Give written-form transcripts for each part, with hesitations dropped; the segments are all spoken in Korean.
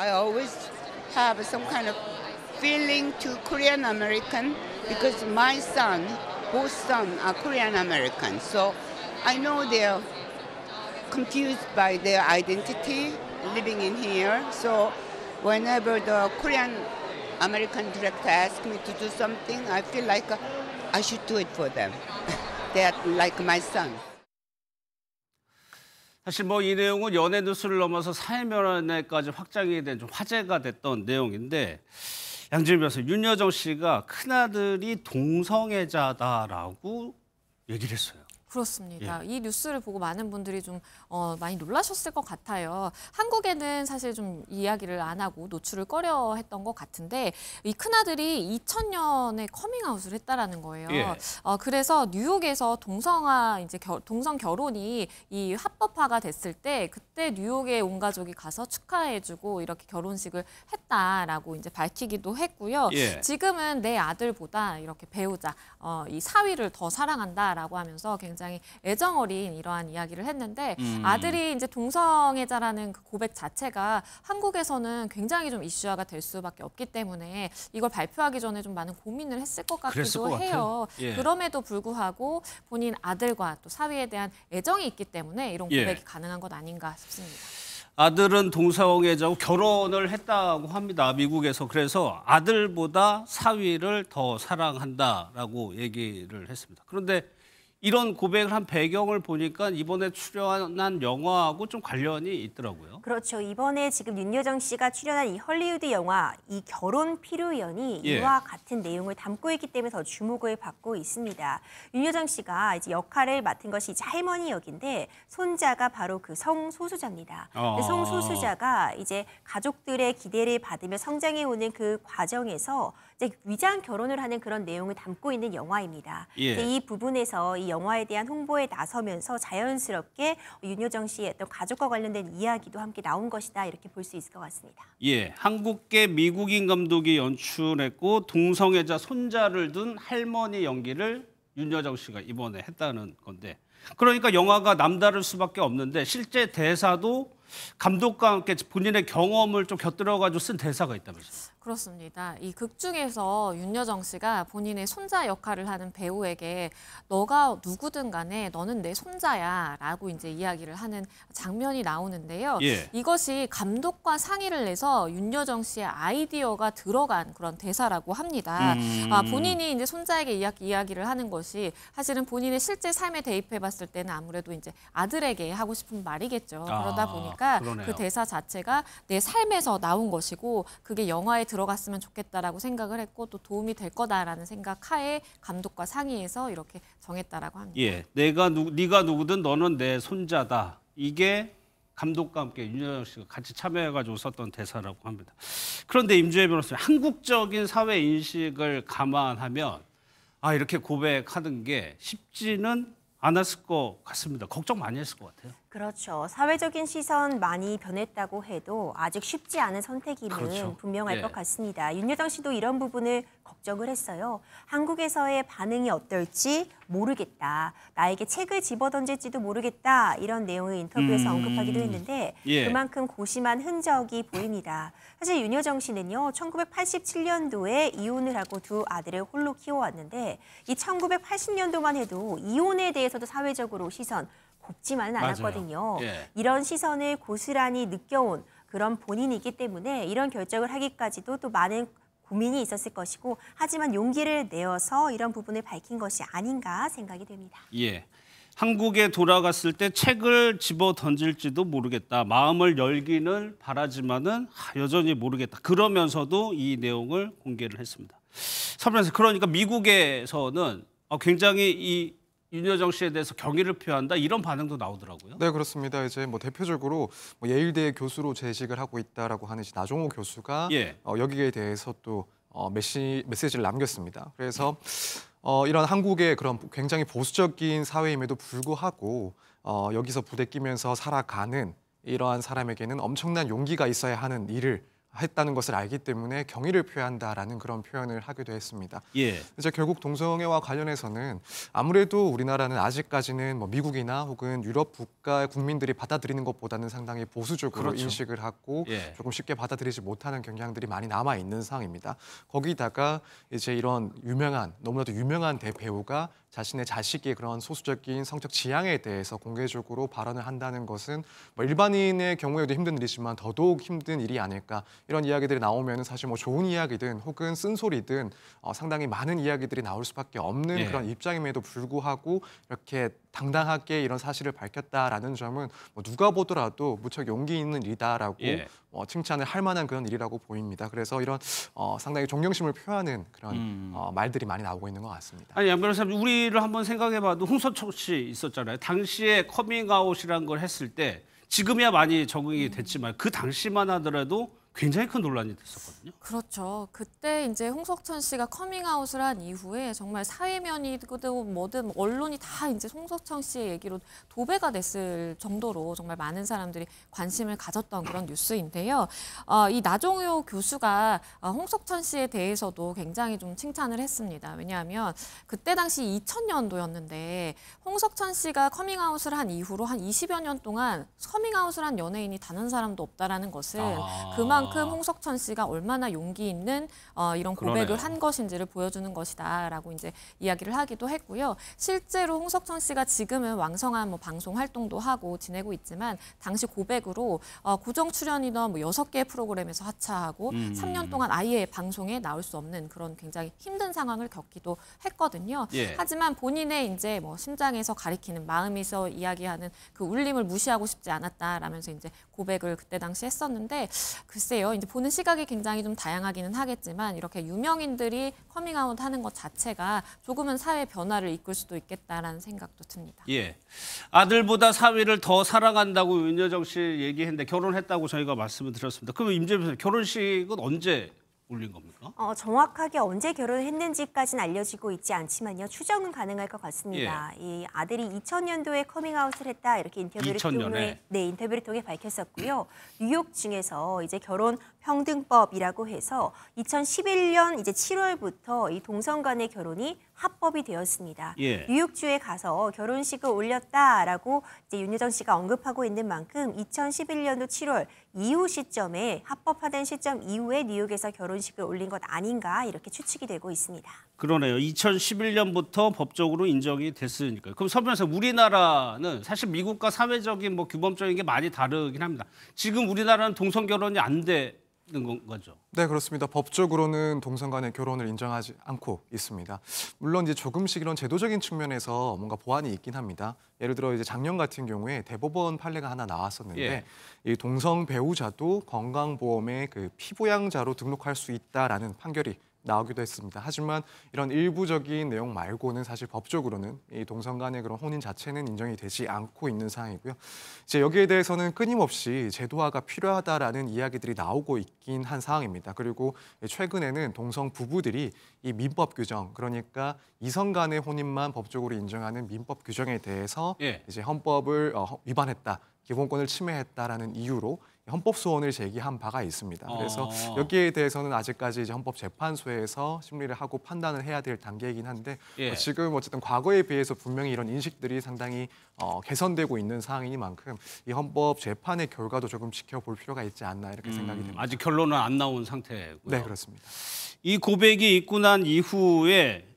I always have some kind of feeling to Korean American because my son, both sons are Korean American. So I know they're confused by their identity living in here. So whenever the Korean American director asks me to do something, I feel like I should do it for them. They're like my son. 사실 뭐 이 내용은 연예 뉴스를 넘어서 사회면에까지 확장이 된 좀 화제가 됐던 내용인데 양지은 변호사, 윤여정 씨가 큰아들이 동성애자다라고 얘기를 했어요. 그렇습니다. 예. 이 뉴스를 보고 많은 분들이 좀 많이 놀라셨을 것 같아요. 한국에는 사실 좀 이야기를 안 하고 노출을 꺼려했던 것 같은데 이 큰아들이 2000년에 커밍아웃을 했다라는 거예요. 예. 그래서 뉴욕에서 동성 결혼이 이 합법화가 됐을 때 그때 뉴욕에 온 가족이 가서 축하해주고 이렇게 결혼식을 했다라고 이제 밝히기도 했고요. 예. 지금은 내 아들보다 이렇게 배우자, 이 사위를 더 사랑한다라고 하면서 굉장히 애정 어린 이러한 이야기를 했는데 아들이 이제 동성애자라는 그 고백 자체가 한국에서는 굉장히 좀 이슈화가 될 수밖에 없기 때문에 이걸 발표하기 전에 좀 많은 고민을 했을 것 같기도 해요. 예. 그럼에도 불구하고 본인 아들과 또 사위에 대한 애정이 있기 때문에 이런 고백이 가능한 것 아닌가 싶습니다. 아들은 동성애자고 결혼을 했다고 합니다. 미국에서. 그래서 아들보다 사위를 더 사랑한다라고 얘기를 했습니다. 그런데 이런 고백을 한 배경을 보니까 이번에 출연한 영화하고 좀 관련이 있더라고요. 그렇죠. 이번에 지금 윤여정 씨가 출연한 이 헐리우드 영화 이 결혼 필요연이 이와 같은 내용을 담고 있기 때문에 더 주목을 받고 있습니다. 윤여정 씨가 이제 역할을 맡은 것이 이제 할머니 역인데 손자가 바로 그 성소수자입니다. 성소수자가 이제 가족들의 기대를 받으며 성장해 오는 그 과정에서 이제 위장 결혼을 하는 그런 내용을 담고 있는 영화입니다. 이 부분에서 이 영화에 대한 홍보에 나서면서 자연스럽게 윤여정 씨의 어떤 가족과 관련된 이야기도 함께 나온 것이다 이렇게 볼 수 있을 것 같습니다. 예, 한국계 미국인 감독이 연출했고 동성애자 손자를 둔 할머니 연기를 윤여정 씨가 이번에 했다는 건데 그러니까 영화가 남다를 수밖에 없는데 실제 대사도 감독과 함께 본인의 경험을 좀 곁들여가지고 쓴 대사가 있다면서요. 그렇습니다. 이 극 중에서 윤여정 씨가 본인의 손자 역할을 하는 배우에게 너가 누구든 간에 너는 내 손자야 라고 이제 이야기를 하는 장면이 나오는데요. 이것이 감독과 상의를 해서 윤여정 씨의 아이디어가 들어간 그런 대사라고 합니다. 본인이 이제 손자에게 이야기를 하는 것이 사실은 본인의 실제 삶에 대입해 봤을 때는 아무래도 이제 아들에게 하고 싶은 말이겠죠. 그러다 보니까 그러네요. 그 대사 자체가 내 삶에서 나온 것이고 그게 영화에 들어갔으면 좋겠다라고 생각을 했고 또 도움이 될 거다라는 생각 하에 감독과 상의해서 이렇게 정했다라고 합니다. 예, 네가 누구든 너는 내 손자다. 이게 감독과 함께 윤여정 씨가 같이 참여해가지고 썼던 대사라고 합니다. 그런데 임주혜 변호사님, 한국적인 사회 인식을 감안하면 이렇게 고백하는 게 쉽지는 않았을 것 같습니다. 걱정 많이 했을 것 같아요. 그렇죠. 사회적인 시선 많이 변했다고 해도 아직 쉽지 않은 선택임은 분명할 것 같습니다. 윤여정 씨도 이런 부분을 걱정을 했어요. 한국에서의 반응이 어떨지 모르겠다. 나에게 책을 집어던질지도 모르겠다. 이런 내용을 인터뷰에서 언급하기도 했는데 그만큼 고심한 흔적이 보입니다. 사실 윤여정 씨는요. 1987년도에 이혼을 하고 두 아들을 홀로 키워왔는데 이 1980년도만 해도 이혼에 대해서도 사회적으로 시선 곱지만은 않았거든요. 이런 시선을 고스란히 느껴온 그런 본인이기 때문에 이런 결정을 하기까지도 또 많은 고민이 있었을 것이고 하지만 용기를 내어서 이런 부분을 밝힌 것이 아닌가 생각이 됩니다. 예, 한국에 돌아갔을 때 책을 집어 던질지도 모르겠다. 마음을 열기는 바라지만은 여전히 모르겠다. 그러면서도 이 내용을 공개를 했습니다. 서변호사, 그러니까 미국에서는 굉장히 이 윤여정 씨에 대해서 경의를 표한다 이런 반응도 나오더라고요. 네, 그렇습니다. 이제 대표적으로 예일대 교수로 재직을 하고 있다라고 하는 나종호 교수가 여기에 대해서 또 메시지를 남겼습니다. 그래서 이런 한국의 그런 굉장히 보수적인 사회임에도 불구하고 여기서 부대끼면서 살아가는 이러한 사람에게는 엄청난 용기가 있어야 하는 일을 했다는 것을 알기 때문에 경의를 표한다라는 그런 표현을 하기도 했습니다. 예. 이제 결국 동성애와 관련해서는 아무래도 우리나라는 아직까지는 뭐 미국이나 혹은 유럽 국가 국민들이 받아들이는 것보다는 상당히 보수적으로 그렇죠. 인식을 하고 예. 조금 쉽게 받아들이지 못하는 경향들이 많이 남아 있는 상황입니다. 거기다가 이제 이런 너무나도 유명한 대배우가 자신의 자식의 그런 소수적인 성적 지향에 대해서 공개적으로 발언을 한다는 것은 뭐 일반인의 경우에도 힘든 일이지만 더더욱 힘든 일이 아닐까, 이런 이야기들이 나오면 사실 뭐 좋은 이야기든 혹은 쓴소리든 상당히 많은 이야기들이 나올 수밖에 없는 예. 그런 입장임에도 불구하고 이렇게 당당하게 이런 사실을 밝혔다라는 점은 뭐 누가 보더라도 무척 용기 있는 일이다라고 예. 칭찬을 할 만한 그런 일이라고 보입니다. 그래서 이런 상당히 존경심을 표하는 그런 말들이 많이 나오고 있는 것 같습니다. 아니, 양 변호사님, 우리를 한번 생각해봐도 홍석천 씨 있었잖아요. 당시에 커밍아웃이라는 걸 했을 때 지금이야 많이 적응이 됐지만 그 당시만 하더라도 굉장히 큰 논란이 됐었거든요. 그렇죠. 그때 이제 홍석천 씨가 커밍아웃을 한 이후에 정말 사회면이든 뭐든 언론이 다 이제 홍석천 씨의 얘기로 도배가 됐을 정도로 정말 많은 사람들이 관심을 가졌던 그런 뉴스인데요. 이 나종효 교수가 홍석천 씨에 대해서도 굉장히 좀 칭찬을 했습니다. 왜냐하면 그때 당시 2000년도였는데 홍석천 씨가 커밍아웃을 한 이후로 한 20여 년 동안 커밍아웃을 한 연예인이 단 한 사람도 없다라는 것은 그만큼 홍석천 씨가 얼마나 용기 있는 이런 고백을 그러네요. 한 것인지를 보여주는 것이다라고 이제 이야기를 하기도 했고요. 실제로 홍석천 씨가 지금은 왕성한 뭐 방송 활동도 하고 지내고 있지만 당시 고백으로 고정 출연이던 뭐 6개의 프로그램에서 하차하고 3년 동안 아예 방송에 나올 수 없는 그런 굉장히 힘든 상황을 겪기도 했거든요. 예. 하지만 본인의 이제 뭐 심장에서 가리키는 마음에서 이야기하는 그 울림을 무시하고 싶지 않았다라면서 이제 고백을 그때 당시 했었는데 글쎄요. 이제 보는 시각이 굉장히 좀 다양하기는 하겠지만 이렇게 유명인들이 커밍아웃 하는 것 자체가 조금은 사회 변화를 이끌 수도 있겠다라는 생각도 듭니다. 예. 아들보다 사위를 더 사랑한다고 윤여정 씨 얘기했는데 결혼했다고 저희가 말씀을 드렸습니다. 그럼 임재범 선생님, 결혼식은 언제 올린 겁니까? 정확하게 언제 결혼했는지까지는 알려지고 있지 않지만요. 추정은 가능할 것 같습니다. 이 아들이 2000년도에 커밍아웃을 했다 이렇게 인터뷰를 2000년에? 통해 인터뷰를 통해 밝혔었고요. 뉴욕 중에서 이제 결혼 평등법이라고 해서 2011년 이제 7월부터 이 동성 간의 결혼이 합법이 되었습니다. 예. 뉴욕주에 가서 결혼식을 올렸다라고 이제 윤여정 씨가 언급하고 있는 만큼 2011년도 7월 이후 시점에 합법화된 시점 이후에 뉴욕에서 결혼식을 올린 것 아닌가 이렇게 추측이 되고 있습니다. 그러네요. 2011년부터 법적으로 인정이 됐으니까요. 그럼 서 변호사, 우리나라는 사실 미국과 사회적인 뭐 규범적인 게 많이 다르긴 합니다. 지금 우리나라는 동성 결혼이 안 되는 거죠? 네, 그렇습니다. 법적으로는 동성 간의 결혼을 인정하지 않고 있습니다. 물론 이제 조금씩 이런 제도적인 측면에서 뭔가 보완이 있긴 합니다. 예를 들어 이제 작년 같은 경우에 대법원 판례가 하나 나왔었는데 예. 이 동성 배우자도 건강보험의 그 피부양자로 등록할 수 있다라는 판결이 나오기도 했습니다. 하지만 이런 일부적인 내용 말고는 사실 법적으로는 이 동성 간의 그런 혼인 자체는 인정이 되지 않고 있는 상황이고요. 이제 여기에 대해서는 끊임없이 제도화가 필요하다라는 이야기들이 나오고 있긴 한 상황입니다. 그리고 최근에는 동성 부부들이 이 민법 규정, 그러니까 이성 간의 혼인만 법적으로 인정하는 민법 규정에 대해서 예. 이제 헌법을 위반했다, 기본권을 침해했다라는 이유로 헌법 소원을 제기한 바가 있습니다. 그래서 여기에 대해서는 아직까지 이제 헌법재판소에서 심리를 하고 판단을 해야 될 단계이긴 한데 예. 지금 어쨌든 과거에 비해서 분명히 이런 인식들이 상당히 개선되고 있는 상황이니만큼 이 헌법재판의 결과도 조금 지켜볼 필요가 있지 않나 이렇게 생각이 됩니다. 아직 결론은 안 나온 상태고요. 네, 그렇습니다. 이 고백이 있고 난 이후에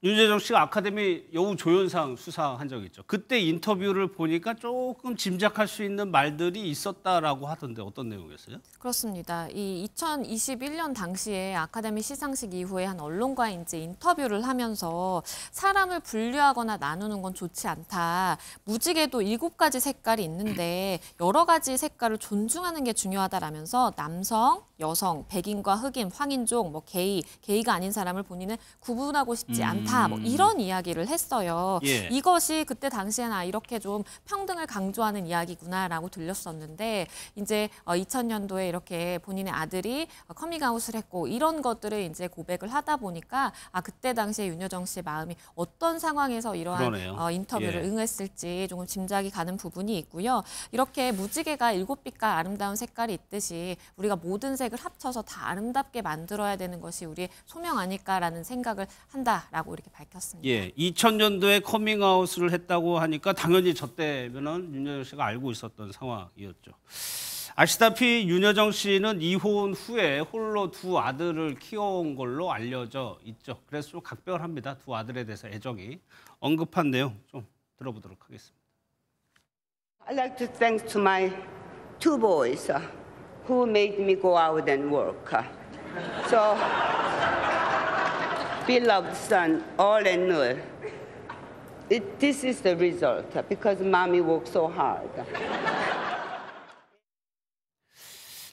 윤여정 씨가 아카데미 여우 조연상 수상한 적이 있죠. 그때 인터뷰를 보니까 조금 짐작할 수 있는 말들이 있었다라고 하던데 어떤 내용이었어요? 그렇습니다. 이 2021년 당시에 아카데미 시상식 이후에 한 언론과 이제 인터뷰를 하면서 사람을 분류하거나 나누는 건 좋지 않다. 무지개도 7가지 색깔이 있는데 여러 가지 색깔을 존중하는 게 중요하다라면서 남성, 여성, 백인과 흑인, 황인종, 뭐 게이가 아닌 사람을 본인은 구분하고 싶지 않다. 않다. 뭐 이런 이야기를 했어요. 예. 이것이 그때 당시에는 이렇게 좀 평등을 강조하는 이야기구나라고 들렸었는데 이제 2000년도에 이렇게 본인의 아들이 커밍아웃을 했고 이런 것들을 이제 고백을 하다 보니까 그때 당시에 윤여정 씨의 마음이 어떤 상황에서 이러한 인터뷰를 응했을지 조금 짐작이 가는 부분이 있고요. 이렇게 무지개가 7빛깔 아름다운 색깔이 있듯이 우리가 모든 색을 합쳐서 다 아름답게 만들어야 되는 것이 우리의 소명 아닐까라는 생각을 한다라고 이렇게 밝혔습니다. 예, 2000년도에 커밍아웃을 했다고 하니까 당연히 저 때면은 윤여정 씨가 알고 있었던 상황이었죠. 아시다시피 윤여정 씨는 이혼 후에 홀로 2 아들을 키워온 걸로 알려져 있죠. 그래서 좀 각별합니다. 2 아들에 대해서 애정이. 언급한 내용 좀 들어보도록 하겠습니다. I'd like to thank to my 2 boys who made me go out and work. So, beloved son, all and all, this is the result because mommy worked so hard.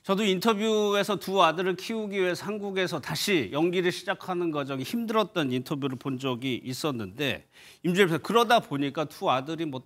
저도 인터뷰에서 2 아들을 키우기 위해서 한국에서 다시 연기를 시작하는 과정이 힘들었던 인터뷰를 본 적이 있었는데 임주엽 그러다 보니까 2 아들이 뭐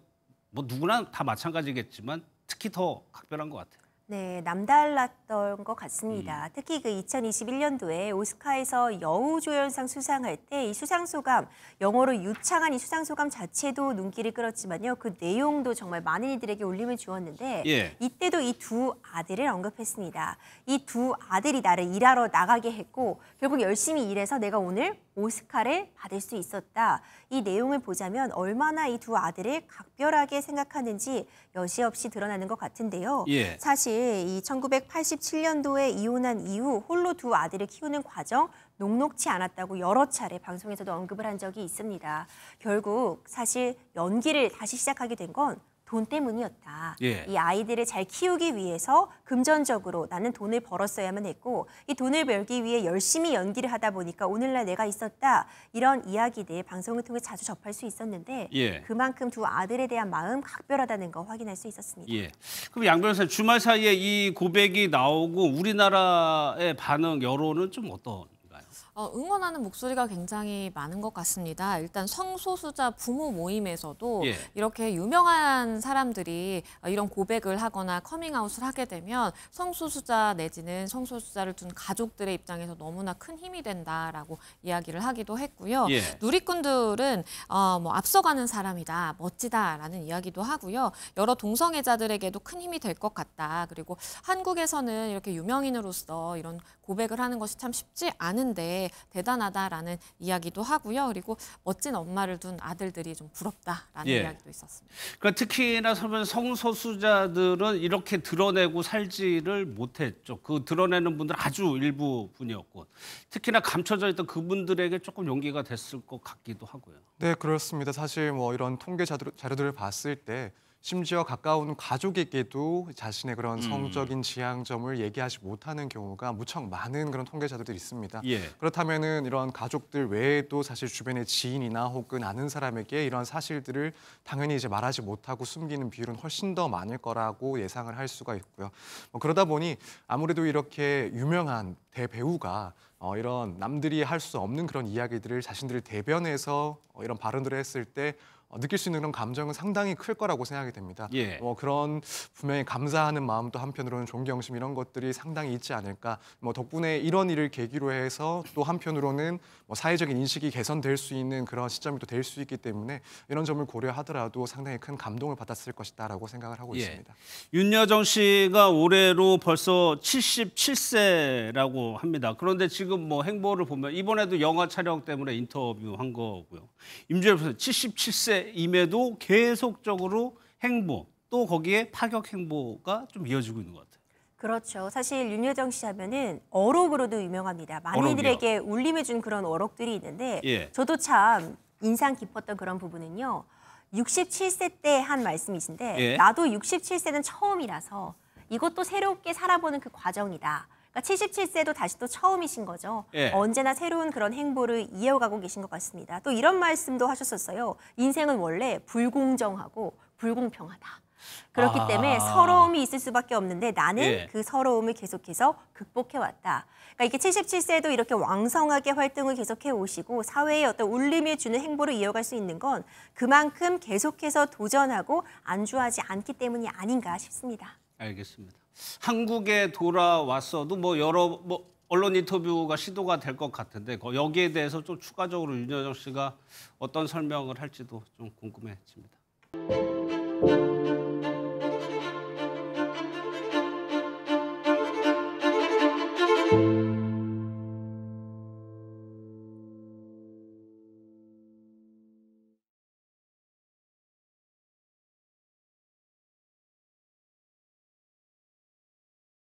누구나 다 마찬가지겠지만 특히 더 각별한 것 같아요. 네, 남달랐던 것 같습니다. 특히 그 2021년도에 오스카에서 여우조연상 수상할 때 이 수상소감, 영어로 유창한 이 수상소감 자체도 눈길을 끌었지만요. 그 내용도 정말 많은 이들에게 울림을 주었는데 이때도 이 2 아들을 언급했습니다. 이 2 아들이 나를 일하러 나가게 했고 결국 열심히 일해서 내가 오늘 오스카를 받을 수 있었다. 이 내용을 보자면 얼마나 이 2 아들을 각별하게 생각하는지 여지없이 드러나는 것 같은데요. 사실 이 1987년도에 이혼한 이후 홀로 2 아들을 키우는 과정 녹록치 않았다고 여러 차례 방송에서도 언급을 한 적이 있습니다. 결국 사실 연기를 다시 시작하게 된 건 돈 때문이었다. 이 아이들을 잘 키우기 위해서 금전적으로 나는 돈을 벌었어야만 했고 이 돈을 벌기 위해 열심히 연기를 하다 보니까 오늘날 내가 있었다. 이런 이야기들 방송을 통해 자주 접할 수 있었는데 그만큼 2 아들에 대한 마음 각별하다는 거 확인할 수 있었습니다. 그럼 양 변호사님 주말 사이에 이 고백이 나오고 우리나라의 반응 여론은 좀 어떤? 응원하는 목소리가 굉장히 많은 것 같습니다. 일단 성소수자 부모 모임에서도 이렇게 유명한 사람들이 이런 고백을 하거나 커밍아웃을 하게 되면 성소수자 내지는 성소수자를 둔 가족들의 입장에서 너무나 큰 힘이 된다라고 이야기를 하기도 했고요. 누리꾼들은 뭐 앞서가는 사람이다, 멋지다라는 이야기도 하고요. 여러 동성애자들에게도 큰 힘이 될 것 같다. 그리고 한국에서는 이렇게 유명인으로서 이런 고백을 하는 것이 참 쉽지 않은데 대단하다라는 이야기도 하고요. 그리고 멋진 엄마를 둔 아들들이 좀 부럽다라는 이야기도 있었습니다. 그러니까 특히나 성소수자들은 이렇게 드러내고 살지를 못했죠. 그 드러내는 분들 아주 일부 분이었고 특히나 감춰져 있던 그분들에게 조금 용기가 됐을 것 같기도 하고요. 네, 그렇습니다. 사실 뭐 이런 통계 자료들을 봤을 때 심지어 가까운 가족에게도 자신의 그런 성적인 지향점을 얘기하지 못하는 경우가 무척 많은 그런 통계 자료들이 있습니다. 그렇다면은 이런 가족들 외에도 사실 주변의 지인이나 혹은 아는 사람에게 이런 사실들을 당연히 이제 말하지 못하고 숨기는 비율은 훨씬 더 많을 거라고 예상을 할 수가 있고요. 그러다 보니 아무래도 이렇게 유명한 대배우가 이런 남들이 할 수 없는 그런 이야기들을 자신들을 대변해서 이런 발언들을 했을 때 느낄 수 있는 그런 감정은 상당히 클 거라고 생각이 됩니다. 그런 분명히 감사하는 마음도 한편으로는 존경심 이런 것들이 상당히 있지 않을까. 덕분에 이런 일을 계기로 해서 또 한편으로는 사회적인 인식이 개선될 수 있는 그런 시점이 또 될 수 있기 때문에 이런 점을 고려하더라도 상당히 큰 감동을 받았을 것이다라고 생각을 하고 있습니다. 윤여정 씨가 올해로 벌써 77세라고 합니다. 그런데 지금 뭐 행보를 보면 이번에도 영화 촬영 때문에 인터뷰한 거고요. 임주엽 선수 77세임에도 계속적으로 행보 또 거기에 파격 행보가 좀 이어지고 있는 것 같아요. 그렇죠. 사실 윤여정 씨 하면은 어록으로도 유명합니다. 많은 이들에게 울림을 준 그런 어록들이 있는데 저도 참 인상 깊었던 그런 부분은요. 67세 때 한 말씀이신데 나도 67세는 처음이라서 이것도 새롭게 살아보는 그 과정이다. 그러니까 77세도 다시 또 처음이신 거죠. 언제나 새로운 그런 행보를 이어가고 계신 것 같습니다. 또 이런 말씀도 하셨었어요. 인생은 원래 불공정하고 불공평하다. 그렇기 때문에 서러움이 있을 수밖에 없는데 나는 예. 그 서러움을 계속해서 극복해왔다. 그러니까 이렇게 77세도 이렇게 왕성하게 활동을 계속해 오시고 사회에 어떤 울림을 주는 행보를 이어갈 수 있는 건 그만큼 계속해서 도전하고 안주하지 않기 때문이 아닌가 싶습니다. 알겠습니다. 한국에 돌아왔어도 뭐 여러 언론 인터뷰가 시도가 될 것 같은데 여기에 대해서 좀 추가적으로 윤여정 씨가 어떤 설명을 할지도 좀 궁금해집니다.